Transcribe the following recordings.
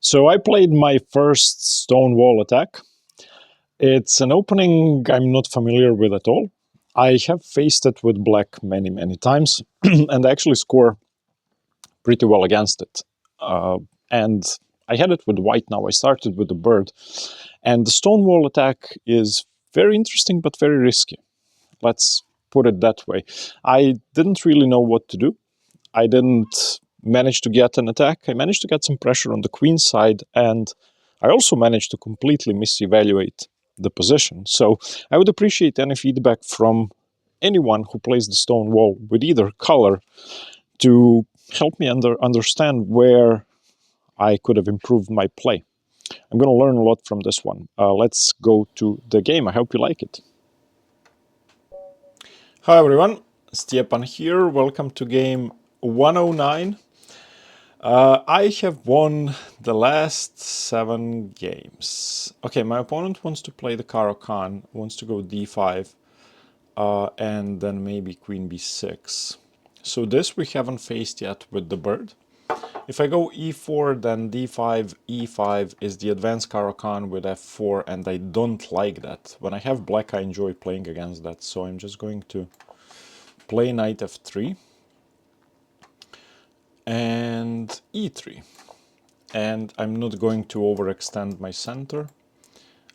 So I played my first Stonewall Attack. It's an opening I'm not familiar with at all. I have faced it with black many times and I actually score pretty well against it. And I had it with white now. I started with the bird. And the Stonewall Attack is very interesting but very risky. Let's put it that way. I didn't really know what to do. I didn't manage to get an attack. I managed to get some pressure on the queen side, and I also managed to completely misevaluate the position. So I would appreciate any feedback from anyone who plays the stone wall with either color to help me understand where I could have improved my play. I'm going to learn a lot from this one. Let's go to the game. I hope you like it. Hi everyone, Stepan here. Welcome to game 109. I have won the last 7 games. Okay, my opponent wants to play the Caro-Kann, wants to go d5, and then maybe queen b6. So this we haven't faced yet with the bird. If I go e4, then d5, e5 is the advanced Caro-Kann with f4, and I don't like that. When I have black, I enjoy playing against that, so I'm just going to play knight f3 and e3. And I'm not going to overextend my center.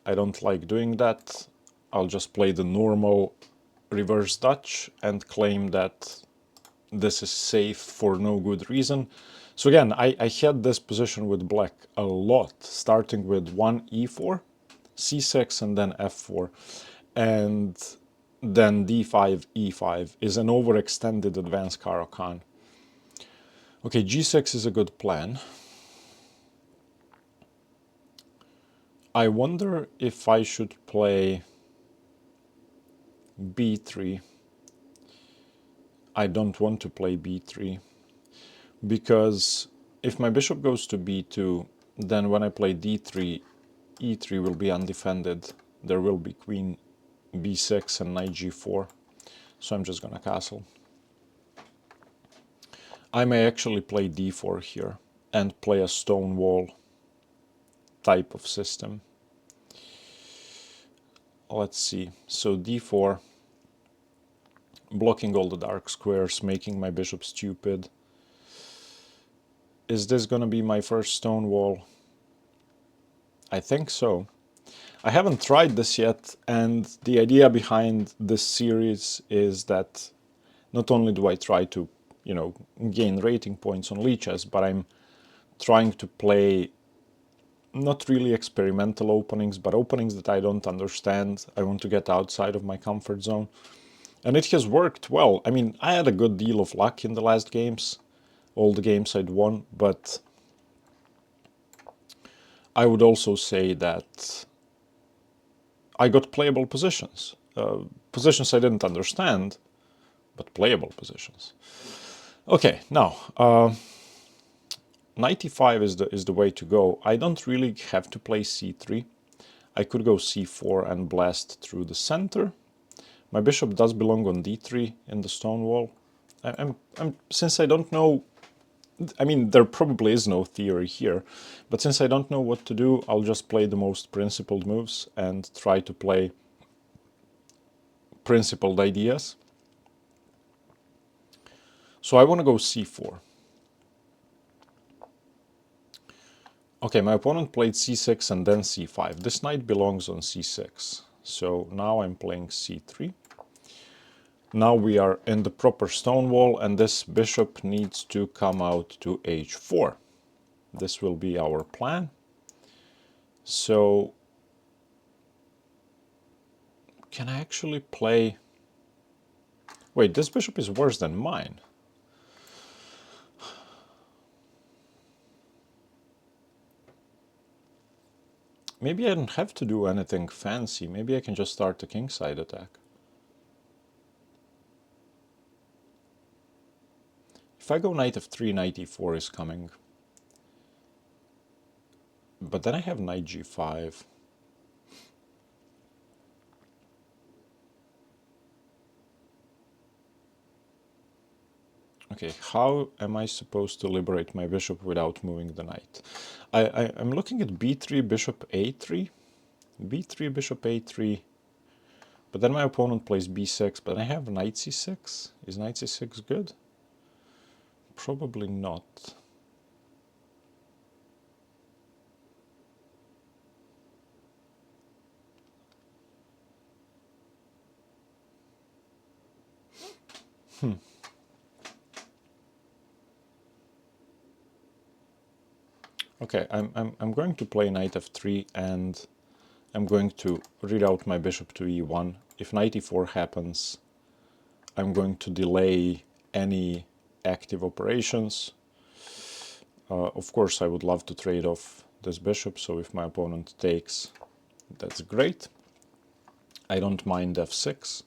I don't like doing that. I'll just play the normal reverse Dutch and claim that this is safe for no good reason. So again, I had this position with black a lot, starting with 1 e4, c6, and then f4. And then d5, e5 is an overextended advanced Caro-Kann. Okay, g6 is a good plan. I wonder if I should play b3. I don't want to play b3 because if my bishop goes to b2, then when I play d3, e3 will be undefended. There will be queen b6 and knight g4. So I'm just gonna castle. I may actually play d4 here and play a stone wall type of system. Let's see. So d4, blocking all the dark squares, making my bishop stupid. Is this gonna be my first stone wall? I think so. I haven't tried this yet, and the idea behind this series is that not only do I try to, gain rating points on Lichess, but I'm trying to play not really experimental openings, but openings that I don't understand. I want to get outside of my comfort zone. And it has worked well. I mean, I had a good deal of luck in the last games, all the games I'd won, but I would also say that I got playable positions. Positions I didn't understand, but playable positions. Okay, now, knight e5 is the way to go. I don't really have to play c3. I could go c4 and blast through the center. My bishop does belong on d3 in the stone wall. Since I don't know, I mean, there probably is no theory here, but since I don't know what to do, I'll just play the most principled moves and try to play principled ideas. So I want to go c4. Okay, my opponent played c6 and then c5. This knight belongs on c6. So now I'm playing c3. Now we are in the proper stone wall, and this bishop needs to come out to h4. This will be our plan. So can I actually play... Wait, this bishop is worse than mine. Maybe I don't have to do anything fancy. Maybe I can just start a kingside attack. If I go knight f3, knight e4 is coming. But then I have knight g5. Okay, how am I supposed to liberate my bishop without moving the knight? I'm looking at b3, bishop a3, b3, bishop a3, but then my opponent plays b6, but I have knight c6. Is knight c6 good? Probably not. Okay, I'm going to play knight f3, and I'm going to read out my bishop to e1. If knight e4 happens, I'm going to delay any active operations. Of course, I would love to trade off this bishop, so if my opponent takes, that's great. I don't mind f6,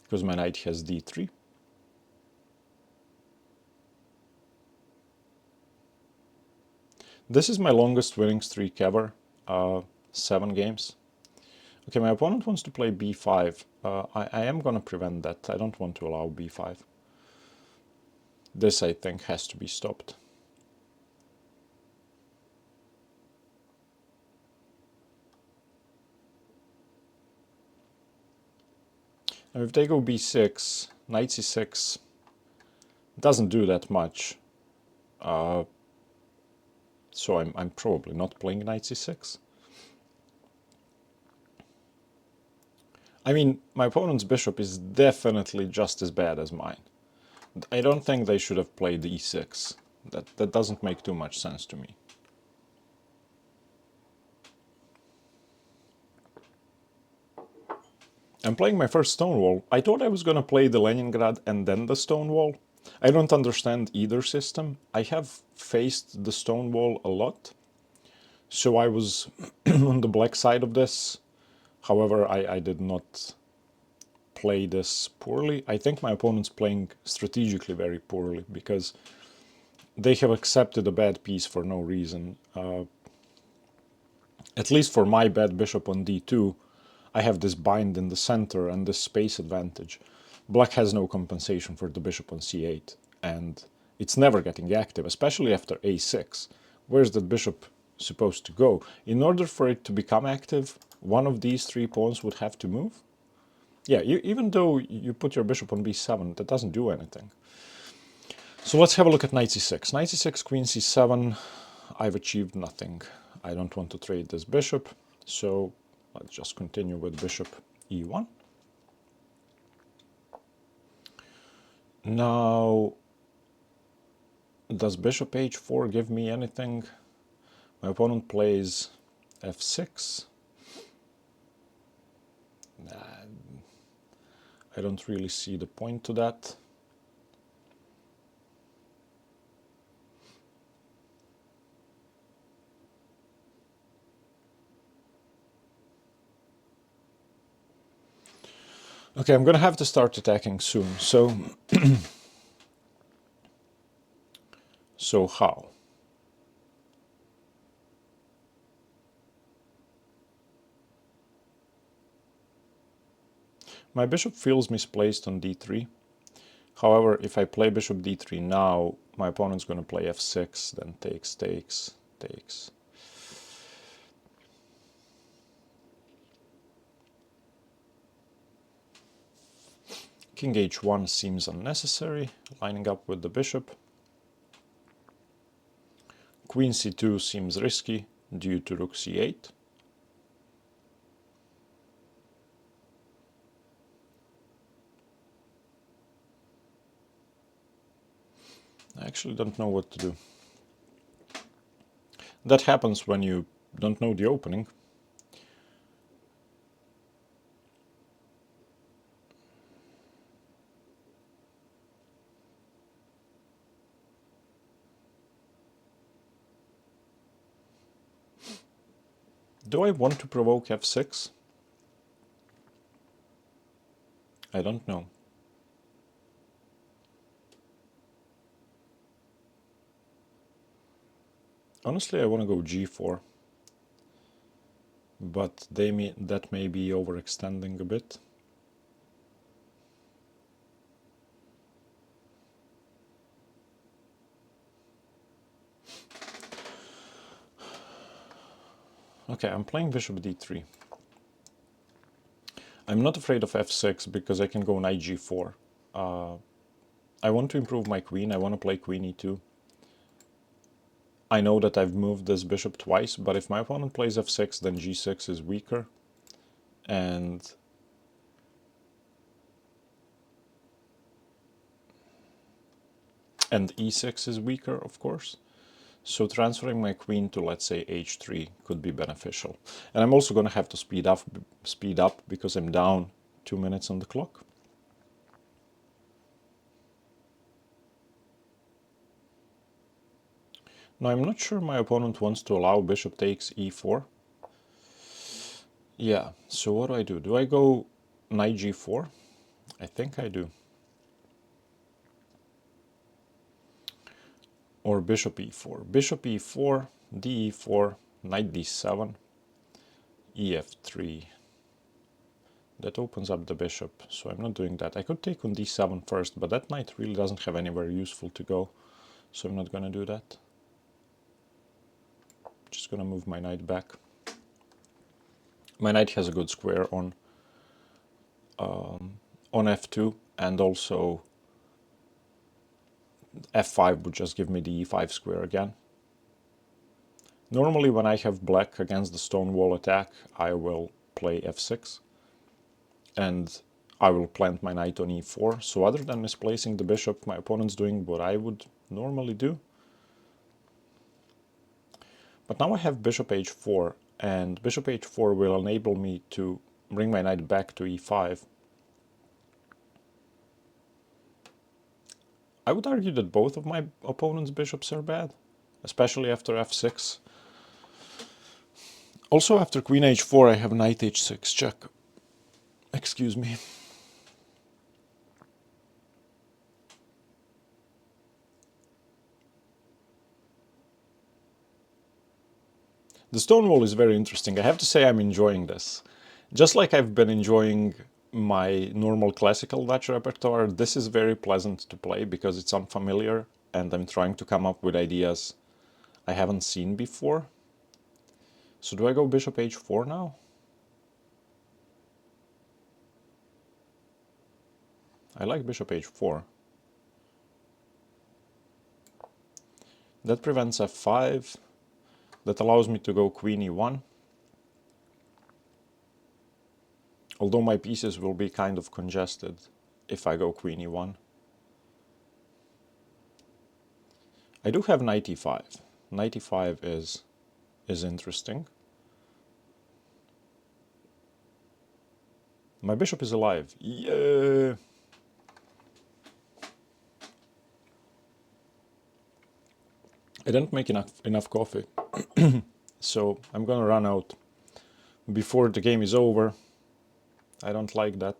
because my knight has d3. This is my longest winning streak ever, 7 games. Okay, my opponent wants to play b5. I am going to prevent that. I don't want to allow b5. This, I think, has to be stopped. Now, if they go b6, knight c6 doesn't do that much. So I'm probably not playing knight c6. I mean, my opponent's bishop is definitely just as bad as mine. I don't think they should have played e6. That doesn't make too much sense to me. I'm playing my first Stonewall. I thought I was gonna play the Leningrad and then the Stonewall. I don't understand either system. I have faced the Stonewall a lot, so I was on the black side of this. However, I did not play this poorly. I think my opponent's playing strategically very poorly, because they have accepted a bad piece for no reason. At least for my bad bishop on d2, I have this bind in the center and this space advantage. Black has no compensation for the bishop on c8, and it's never getting active, especially after a6. Where's that bishop supposed to go? In order for it to become active, one of these 3 pawns would have to move. Yeah, even though you put your bishop on b7, that doesn't do anything. So let's have a look at knight c6. Knight c6, queen c7, I've achieved nothing. I don't want to trade this bishop, so let's just continue with bishop e1. Now, does bishop h4 give me anything? My opponent plays f6. I don't really see the point to that. Okay, I'm gonna have to start attacking soon, so so how? My bishop feels misplaced on d3. However, if I play bishop d3 now, my opponent's going to play f6, then takes, takes, takes. King h1 seems unnecessary, lining up with the bishop. Queen c2 seems risky due to rook c8. I actually don't know what to do. That happens when you don't know the opening. Do I want to provoke f6? I don't know. Honestly, I want to go g4, but that may be overextending a bit. Okay, I'm playing bishop d3. I'm not afraid of f6 because I can go knight g4. I want to improve my queen. I want to play queen e2. I know that I've moved this bishop twice, but if my opponent plays f6, then g6 is weaker. And e6 is weaker, of course. So transferring my queen to, let's say, h3 could be beneficial. And I'm also going to have to speed up because I'm down 2 minutes on the clock. Now, I'm not sure my opponent wants to allow bishop takes e4. Yeah, so what do? Do I go knight g4? I think I do. Or bishop e4. Bishop e4, d4, knight d7, ef3. That opens up the bishop, so I'm not doing that. I could take on d7 first, but that knight really doesn't have anywhere useful to go, so I'm not going to do that. Just going to move my knight back. My knight has a good square on f2, and also f5 would just give me the e5 square again. Normally when I have black against the Stonewall Attack, I will play f6 and I will plant my knight on e4. So other than misplacing the bishop, my opponent's doing what I would normally do. But now I have bishop h4, and bishop h4 will enable me to bring my knight back to e5. I would argue that both of my opponent's bishops are bad, especially after f6. Also after queen h4 I have knight h6 check. Excuse me. The Stonewall is very interesting. I have to say I'm enjoying this. Just like I've been enjoying my normal classical Dutch repertoire, this is very pleasant to play because it's unfamiliar and I'm trying to come up with ideas I haven't seen before. So do I go bishop h4 now? I like bishop h4. That prevents f5. That allows me to go queen e1. Although my pieces will be kind of congested if I go queen e1. I do have knight e5. Knight e5 is interesting. My bishop is alive. Yeah! I didn't make enough coffee, so I'm gonna run out before the game is over. I don't like that.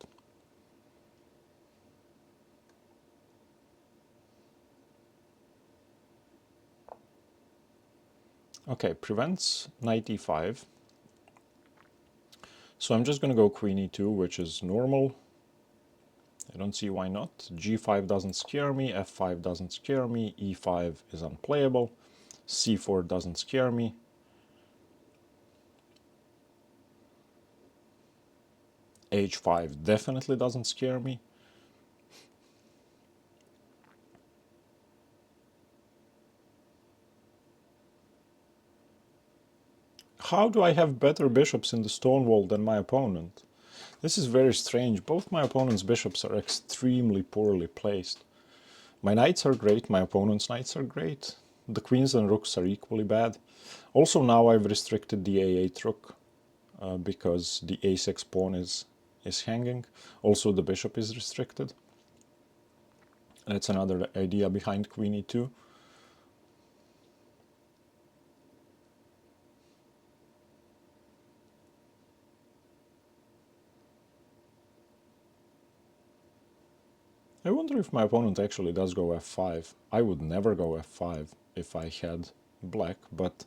Okay, prevents knight e5. So I'm just gonna go queen e2, which is normal. I don't see why not. g5 doesn't scare me, f5 doesn't scare me, e5 is unplayable, c4 doesn't scare me. h5 definitely doesn't scare me. How do I have better bishops in the Stonewall than my opponent? This is very strange. Both my opponent's bishops are extremely poorly placed. My knights are great, my opponent's knights are great. The queens and rooks are equally bad. Also now I've restricted the a8 rook because the a6 pawn is hanging. Also the bishop is restricted. That's another idea behind queen e2. I wonder if my opponent actually does go f5. I would never go f5 if I had black, but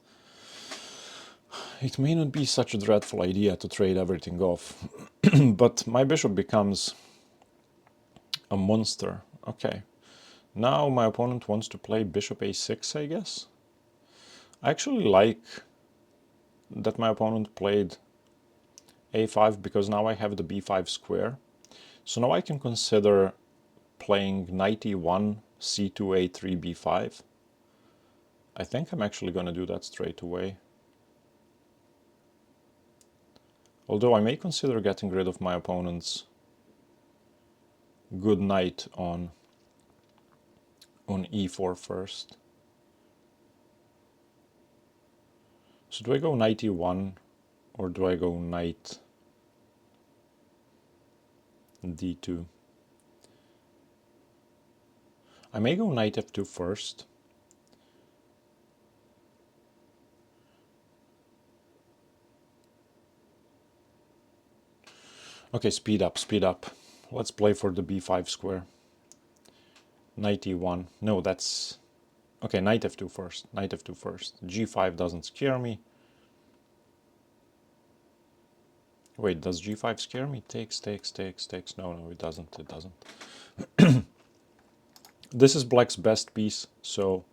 it may not be such a dreadful idea to trade everything off. But my bishop becomes a monster. Okay. Now my opponent wants to play bishop a6, I guess. I actually like that my opponent played a5 because now I have the b5 square. So now I can consider playing knight e1, c2, a3, b5. I think I'm actually going to do that straight away. Although I may consider getting rid of my opponent's good knight on e4 first. So do I go knight e1 or do I go knight d2? I may go knight f2 first. Okay, speed up, speed up. Let's play for the b5 square. Knight e1. No, that's... Okay, knight f2 first. Knight f2 first. g5 doesn't scare me. Wait, does g5 scare me? Takes. No, it doesn't. It doesn't. This is black's best piece, so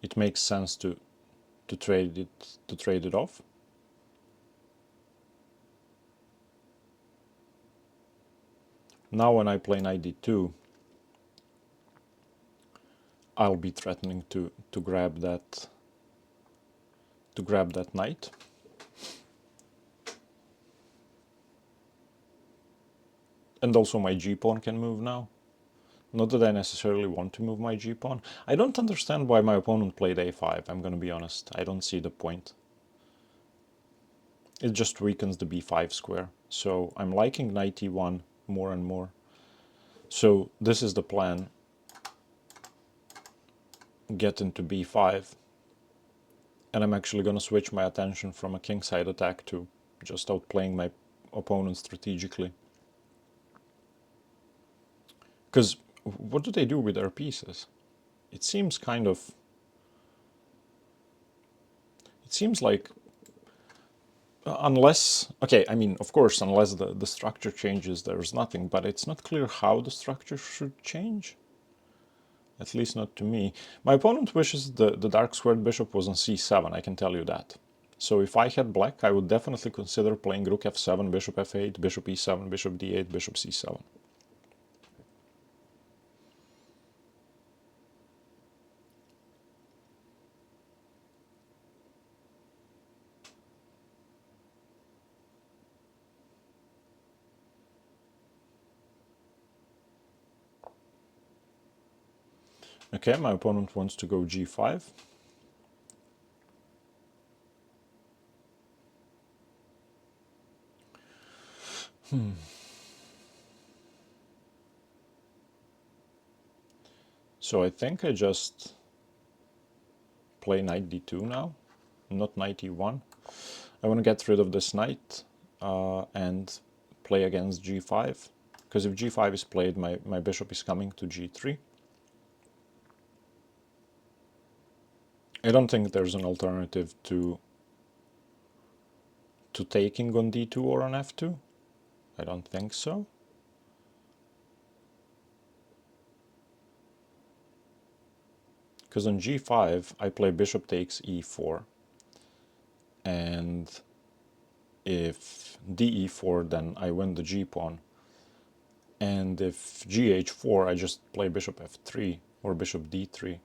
it makes sense to trade it off. Now when I play knight d2, I'll be threatening to grab that knight. And also my g-pawn can move now. Not that I necessarily want to move my g-pawn. I don't understand why my opponent played a5, I'm gonna be honest. I don't see the point. It just weakens the b5 square. So I'm liking knight e1 more and more. So this is the plan. Get into b5. And I'm actually gonna switch my attention from a kingside attack to just outplaying my opponent strategically. Because what do they do with their pieces? It seems kind of... It seems like... Unless... Okay, I mean, of course, unless the structure changes, there's nothing. But it's not clear how the structure should change. At least not to me. My opponent wishes the dark squared bishop was on c7, I can tell you that. So if I had black, I would definitely consider playing rook f7, bishop f8, bishop e7, bishop d8, bishop c7. Okay, my opponent wants to go g5. So I think I just play knight d2 now, not knight e1. I want to get rid of this knight and play against g5. Because if g5 is played, my bishop is coming to g3. I don't think there's an alternative to taking on d2 or on f2. I don't think so. Because on g5 I play bishop takes e4, and if de4 then I win the g-pawn, and if gh4 I just play bishop f3 or bishop d3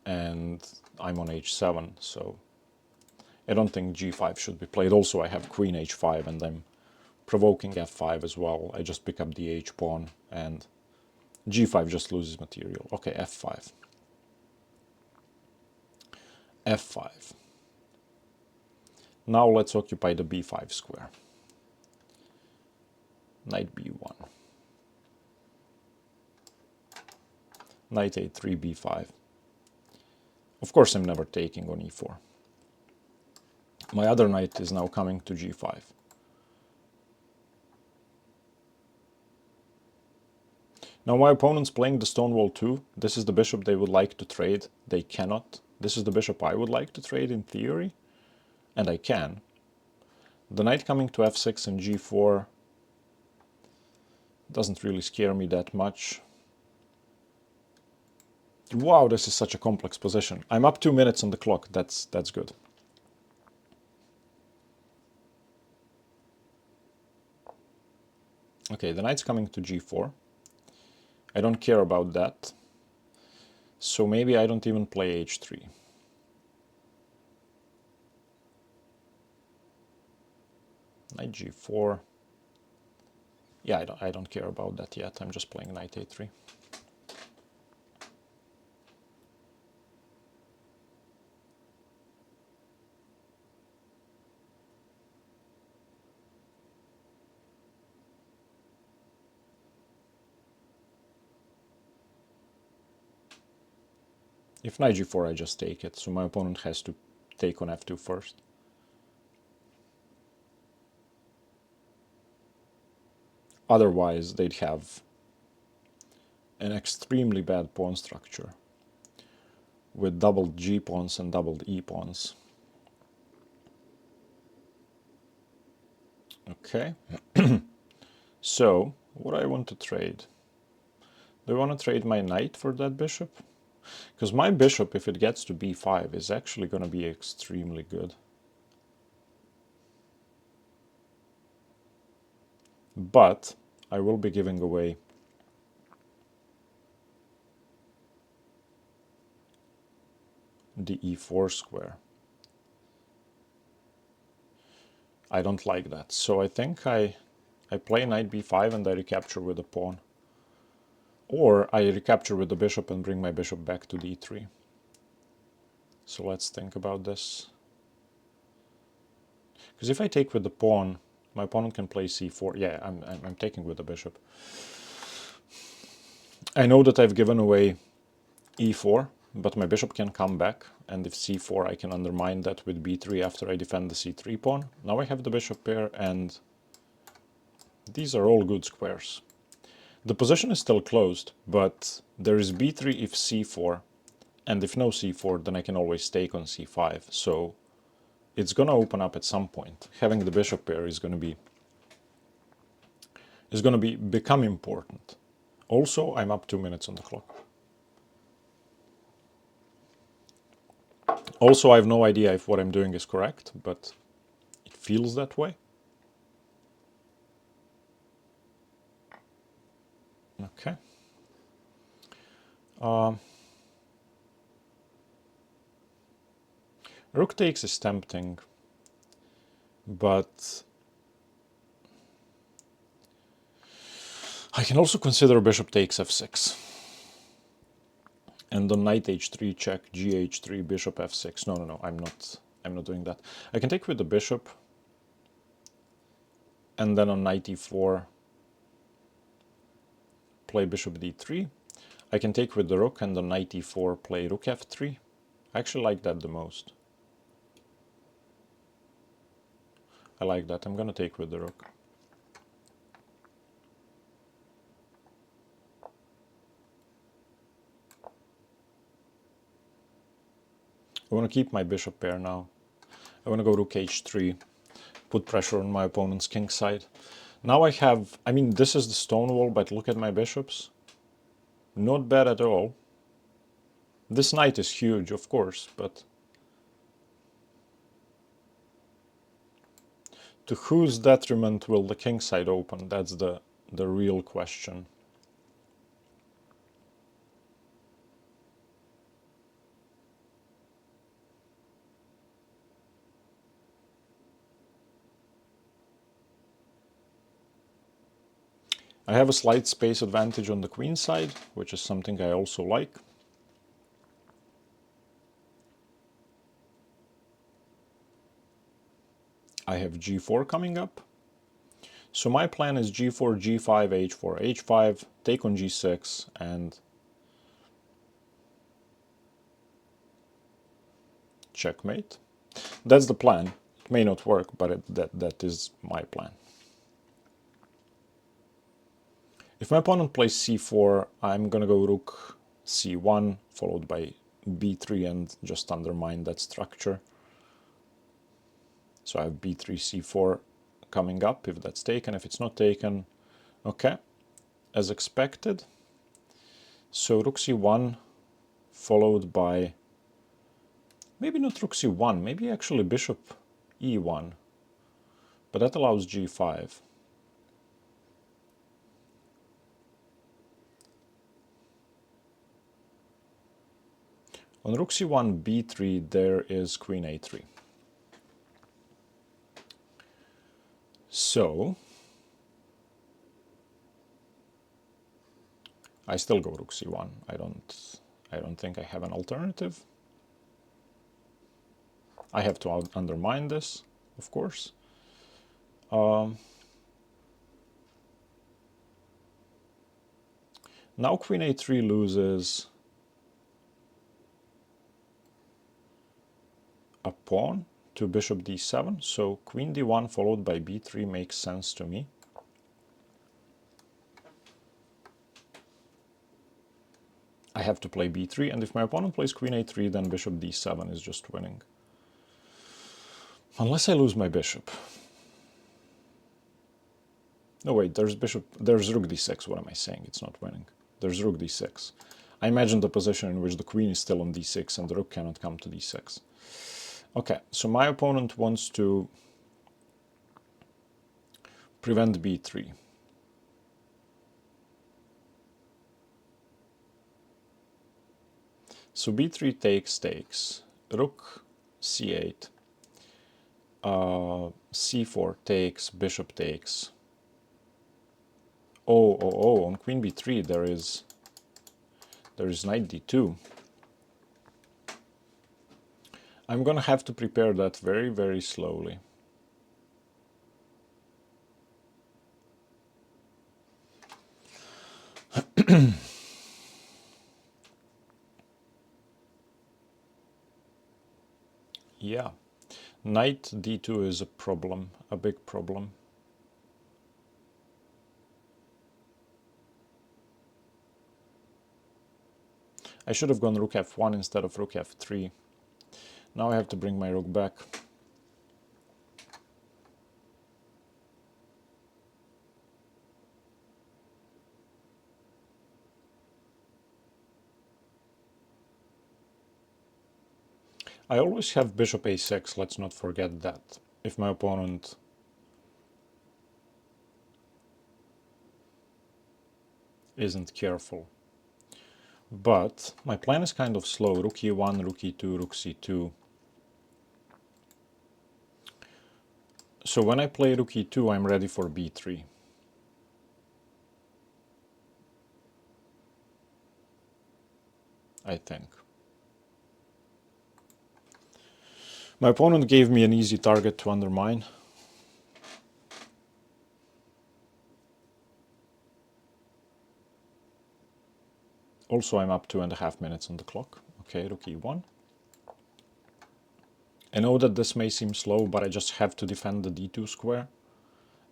and I'm on h7, so I don't think g5 should be played. Also I have queen h5 and I'm provoking f5 as well. I just pick up the h-pawn and g5 just loses material. Okay, f5. f5. Now let's occupy the b5 square. Knight b1. Knight a3, b5. Of course I'm never taking on e4. My other knight is now coming to g5. Now my opponent's playing the Stonewall 2. This is the bishop they would like to trade. They cannot. This is the bishop I would like to trade in theory. And I can. The knight coming to f6 and g4 doesn't really scare me that much. Wow, this is such a complex position. I'm up 2 minutes on the clock. That's good. Okay, the knight's coming to g4. I don't care about that. So maybe I don't even play h3. Knight g4. Yeah, I don't care about that yet. I'm just playing knight a3. If knight g4, I just take it, so my opponent has to take on f2 first. Otherwise, they'd have an extremely bad pawn structure with doubled g pawns and doubled e pawns. Okay, so what do I want to trade? Do I want to trade my knight for that bishop? Because my bishop, if it gets to b5, is actually going to be extremely good. But I will be giving away the e4 square. I don't like that. So I think I play knight b5 and I recapture with a pawn. Or I recapture with the bishop and bring my bishop back to d3. So let's think about this. Because if I take with the pawn, my opponent can play c4. Yeah, I'm taking with the bishop. I know that I've given away e4, but my bishop can come back, and if c4 I can undermine that with b3 after I defend the c3 pawn. Now I have the bishop pair, and these are all good squares. The position is still closed, but there is b3 if c4, and if no c4 then I can always take on c5, so it's gonna open up at some point. Having the bishop pair is gonna become important. Also, I'm up 2 minutes on the clock. Also, I have no idea if what I'm doing is correct, but it feels that way. Okay. Rook takes is tempting, but I can also consider bishop takes f6. And on knight h3 check, gh3, bishop f6. No, I'm not doing that. I can take with the bishop, and then on knight e4, play bishop d3. I can take with the rook, and on knight e4, play rook f3. I actually like that the most. I like that. I'm gonna take with the rook. I want to keep my bishop pair now. I want to go rook h3, put pressure on my opponent's king side. Now I have, I mean, this is the Stonewall, but look at my bishops. Not bad at all. This knight is huge, of course, but to whose detriment will the king side open? That's the real question. I have a slight space advantage on the queen side, which is something I also like. I have g4 coming up. So my plan is g4, g5, h4, h5, take on g6, and checkmate. That's the plan. It may not work, but that is my plan. If my opponent plays c4, I'm gonna go rook c1, followed by b3, and just undermine that structure. So I have b3, c4 coming up if that's taken. If it's not taken, okay, as expected. So rook c1, followed by, maybe not rook c1, maybe actually bishop e1, but that allows g5. On rook c1, b3, there is queen a3. So I still go rook c1. I don't think I have an alternative. I have to undermine this, of course. Now queen a3 loses a pawn to bishop d7, so queen d1 followed by b3 makes sense to me. I have to play b3, and if my opponent plays queen a3, then bishop d7 is just winning. Unless I lose my bishop. No, wait, there's rook d6, what am I saying? It's not winning. There's rook d6. I imagine the position in which the queen is still on d6 and the rook cannot come to d6. Okay, so my opponent wants to prevent b3. So b3 takes, rook c8, c4 takes, bishop takes. Oh, on queen b3 there is knight d2. I'm gonna have to prepare that very, very slowly. Yeah, knight d2 is a problem, a big problem. I should have gone rook f1 instead of rook f3. Now I have to bring my rook back. I always have bishop a6, let's not forget that. If my opponent isn't careful. But my plan is kind of slow. Rook e1, rook e2, rook c2. So when I play rook e2, I'm ready for b3. I think. My opponent gave me an easy target to undermine. Also, I'm up 2.5 minutes on the clock. Okay, rook e1. I know that this may seem slow, but I just have to defend the d2 square.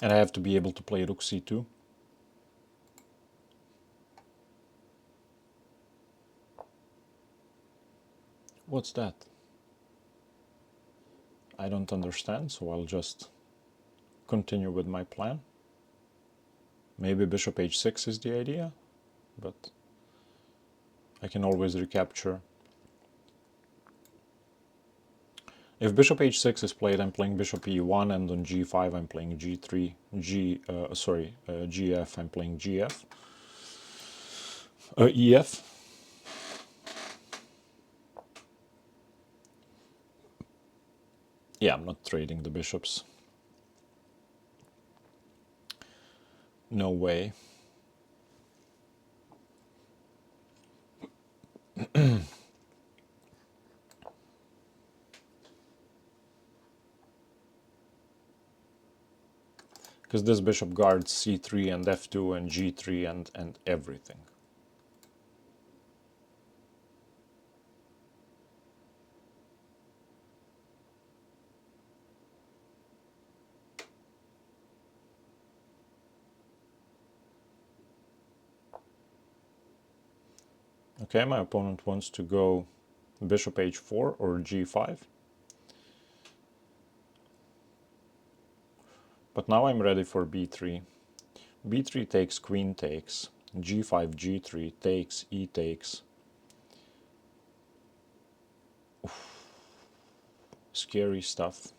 And I have to be able to play rook c2. What's that? I don't understand, so I'll just continue with my plan. Maybe bishop h6 is the idea, but I can always recapture. If bishop h6 is played, I'm playing bishop e1, and on g5 I'm playing g3, gf, I'm playing gf, ef. Yeah, I'm not trading the bishops. No way. Because this bishop guards c3 and f2 and g3 and everything. Okay, my opponent wants to go bishop h4 or g5. But now I'm ready for b3. b3 takes, queen takes, g5, g3 takes, e takes. Oof. Scary stuff.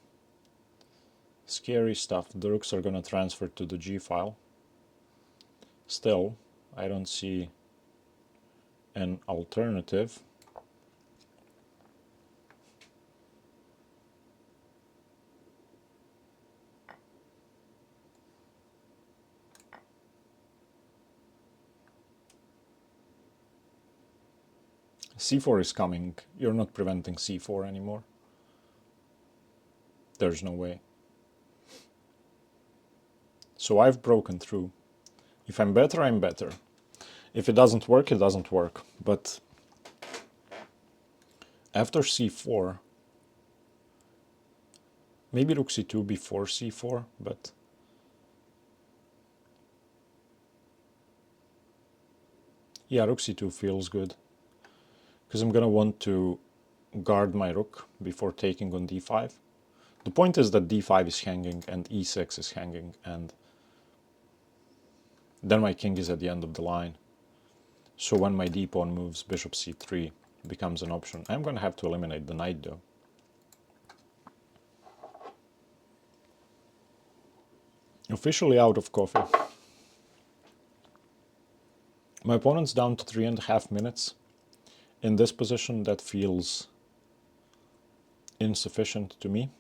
Scary stuff. The rooks are gonna transfer to the g file. Still, I don't see an alternative. c4 is coming. You're not preventing c4 anymore. There's no way. So I've broken through. If I'm better, I'm better. If it doesn't work, it doesn't work. But after c4, maybe rook c2 before c4, but yeah, rook c2 feels good. Because I'm gonna want to guard my rook before taking on d5. The point is that d5 is hanging and e6 is hanging, and then my king is at the end of the line. So when my d-pawn moves, bishop c3 becomes an option. I'm gonna have to eliminate the knight though. Officially out of coffee. My opponent's down to 3.5 minutes. In this position, that feels insufficient to me.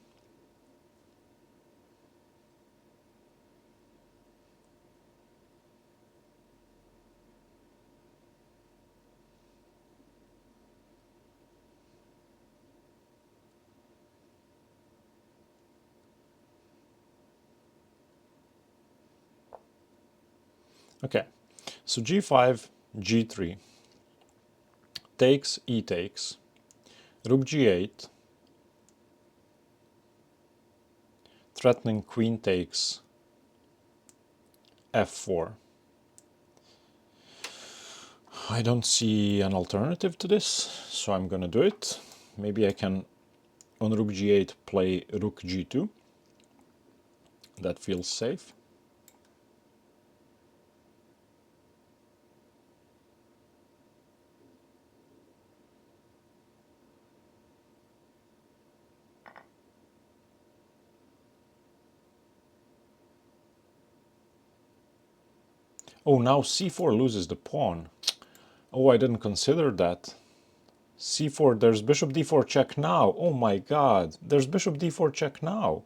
Okay, so g5, g3, takes, e takes, rook g8, threatening queen takes, f4. I don't see an alternative to this, so I'm gonna do it. Maybe I can, on rook g8, play rook g2. That feels safe. Oh, now c4 loses the pawn. Oh, I didn't consider that. c4, there's bishop d4 check now. Oh my god, there's bishop d4 check now.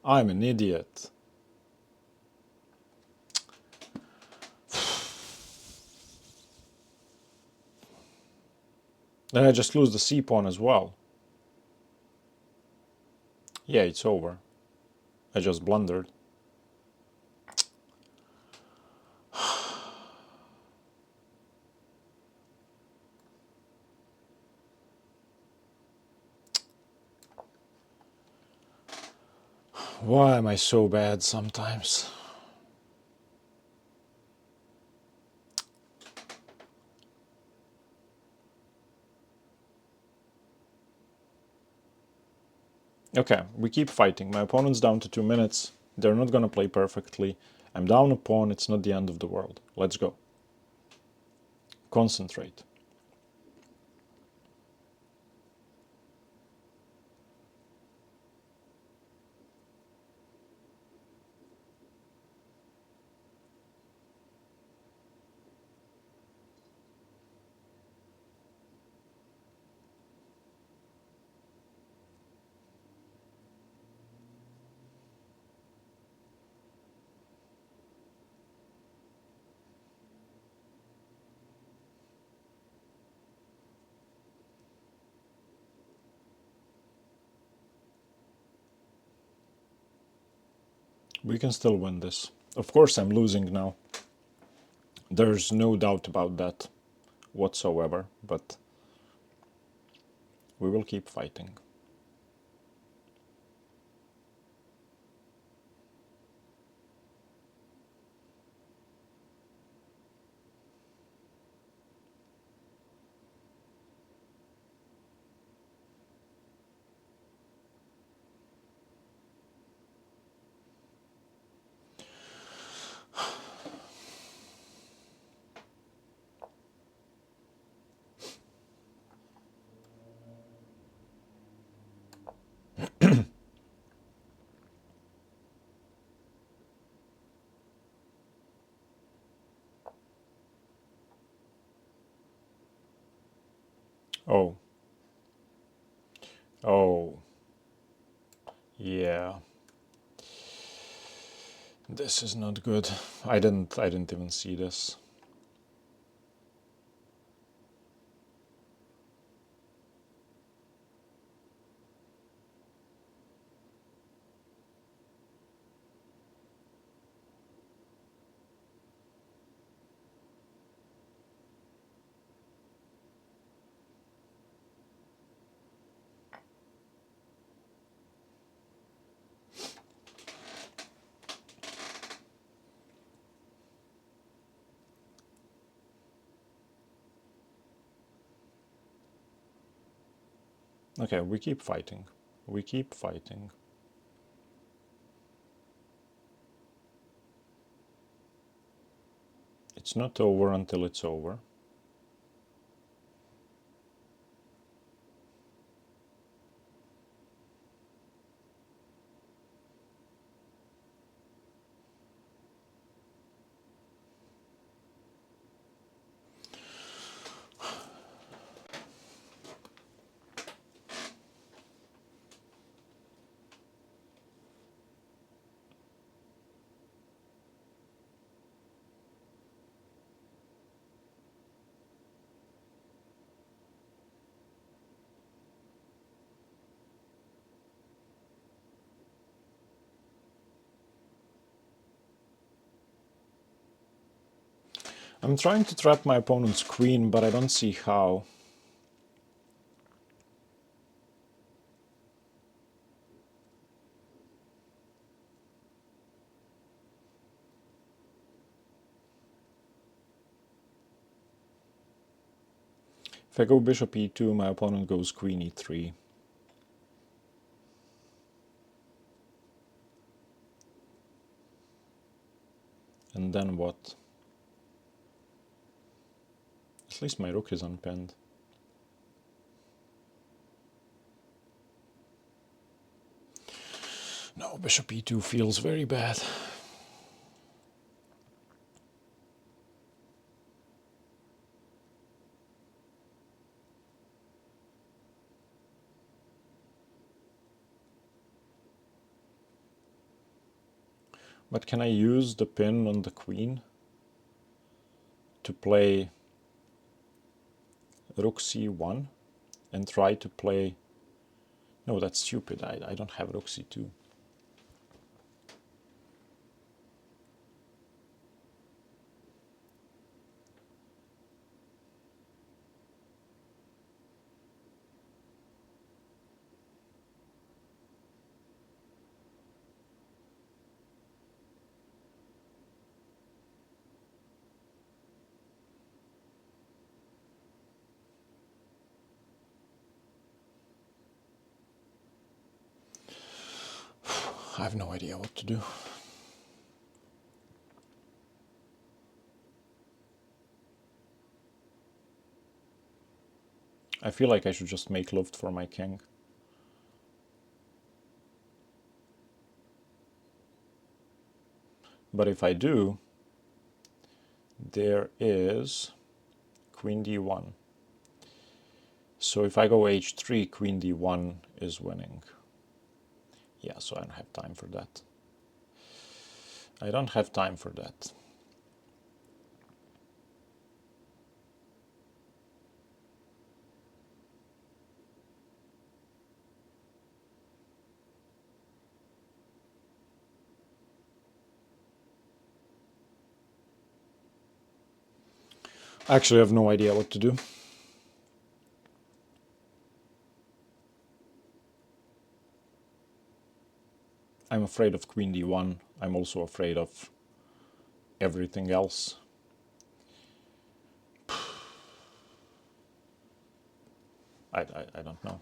I'm an idiot. Then I just lose the c-pawn as well. Yeah, it's over. I just blundered. Why am I so bad sometimes? Okay, we keep fighting. My opponent's down to 2 minutes. They're not gonna play perfectly. I'm down a pawn, it's not the end of the world. Let's go. Concentrate. We can still win this. Of course I'm losing now. There's no doubt about that whatsoever, but we will keep fighting. Oh. Oh. Yeah. This is not good. I didn't even see this. Okay, we keep fighting. We keep fighting. It's not over until it's over. I'm trying to trap my opponent's queen, but I don't see how. If I go bishop e2, my opponent goes queen e3. And then what? At least my rook is unpinned. No, bishop e2 feels very bad. But can I use the pin on the queen to play rook c1 and try to play... No, that's stupid. I don't have rook c2. I have no idea what to do. I feel like I should just make Luft for my king. But if I do, there is queen d1. So if I go h3, queen d1 is winning. Yeah, so I don't have time for that. I don't have time for that. Actually, I have no idea what to do. I'm afraid of queen d1. I'm also afraid of everything else. I don't know.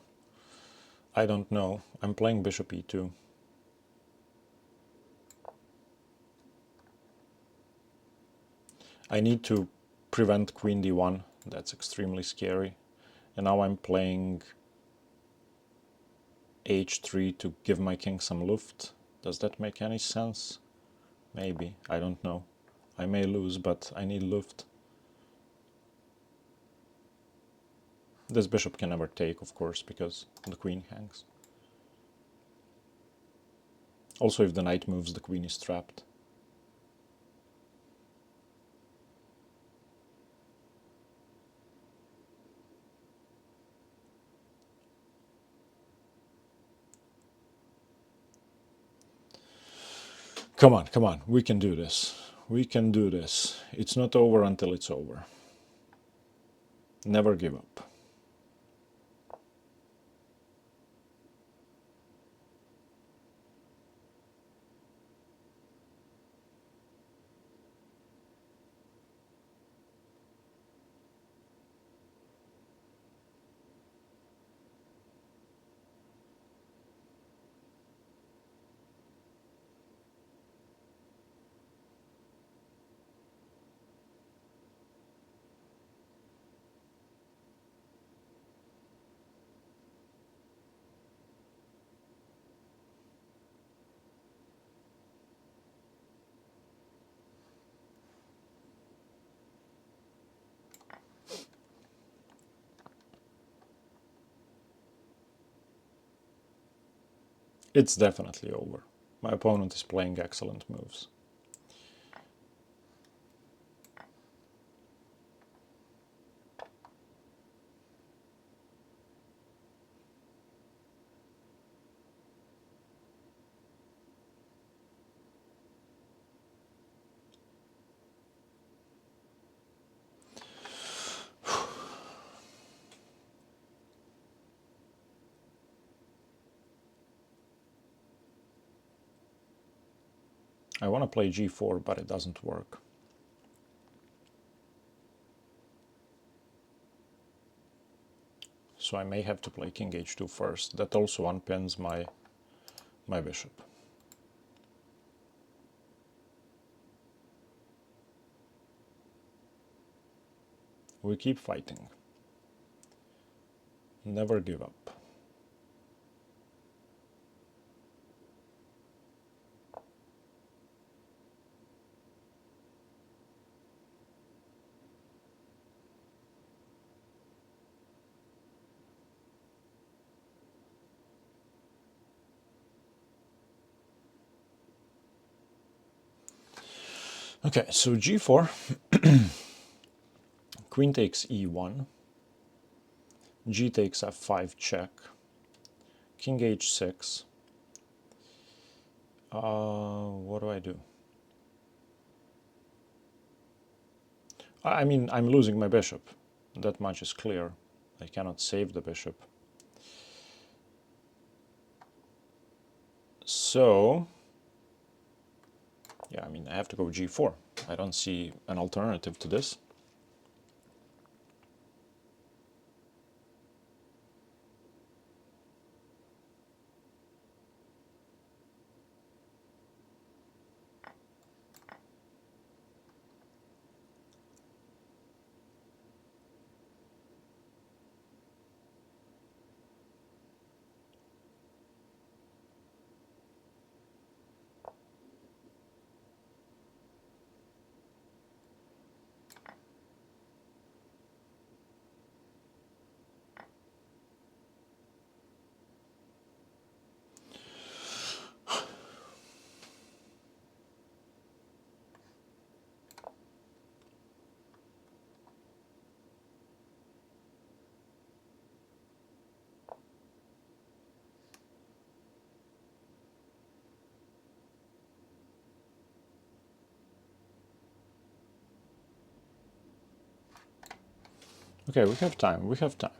I don't know. I'm playing bishop e2. I need to prevent queen d1. That's extremely scary. And now I'm playing h3 to give my king some luft. Does that make any sense? Maybe. I don't know. I may lose, but I need luft. This bishop can never take, of course, because the queen hangs. Also, if the knight moves, the queen is trapped. Come on, come on. We can do this. We can do this. It's not over until it's over. Never give up. It's definitely over. My opponent is playing excellent moves. I want to play g4, but it doesn't work. So I may have to play king h2 first. That also unpins my bishop. We keep fighting. Never give up. Okay, so g4, queen takes e1, g takes f5 check, king h6. What do I do? I mean, I'm losing my bishop. That much is clear. I cannot save the bishop. So, yeah, I mean, I have to go g4. I don't see an alternative to this. Okay, we have time, we have time.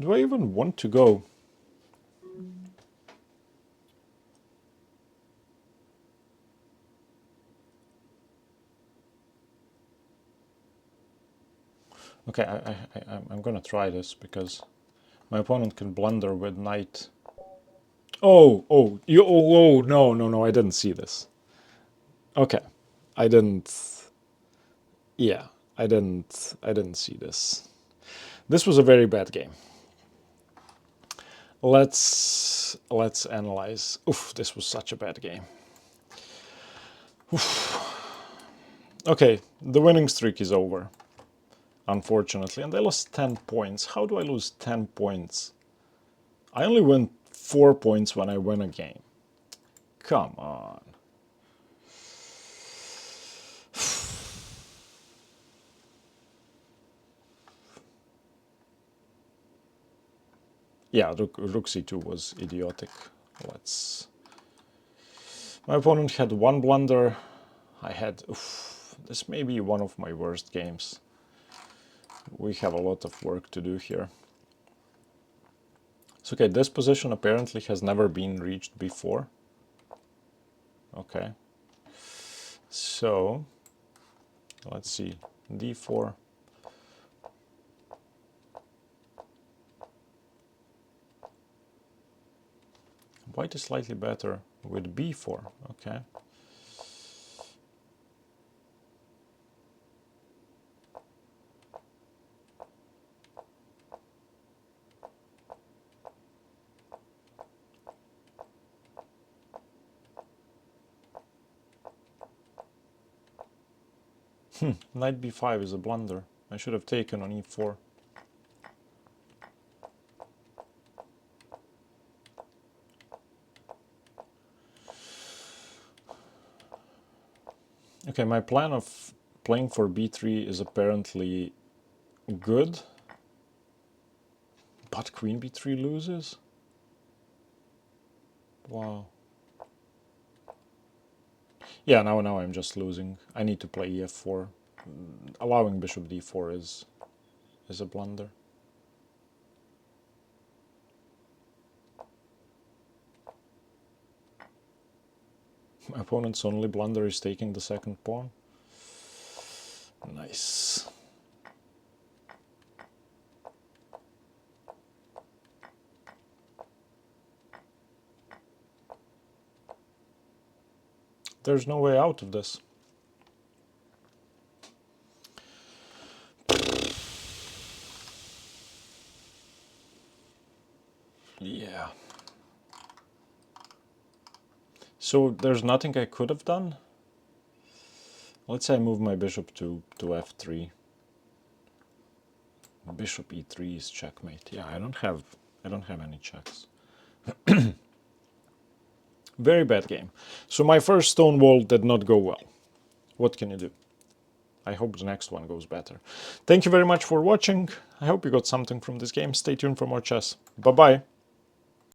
Do I even want to go? Okay, I'm gonna try this because my opponent can blunder with knight. No, I didn't see this. Okay, I didn't, yeah, I didn't see this. This was a very bad game. Let's analyze. Oof, this was such a bad game. Oof. Okay, the winning streak is over, unfortunately, and I lost 10 points. How do I lose 10 points? I only win 4 points when I win a game. Come on. Yeah, rook c2 was idiotic. Let's... My opponent had one blunder. I had... Oof, this may be one of my worst games. We have a lot of work to do here. So, okay, this position apparently has never been reached before. Okay. So, let's see. d4. White is slightly better with b4, okay. Knight b5 is a blunder. I should have taken on e4. Okay, my plan of playing for b3 is apparently good, but queen b3 loses? Wow. Yeah, now I'm just losing. I need to play ef4. Allowing bishop d4 is a blunder. My opponent's only blunder is taking the second pawn. Nice. There's no way out of this. Yeah. So there's nothing I could have done? Let's say I move my bishop to f3. Bishop e3 is checkmate. Yeah, I don't have any checks. Very bad game. So my first Stonewall did not go well. What can you do? I hope the next one goes better. Thank you very much for watching. I hope you got something from this game. Stay tuned for more chess. Bye-bye.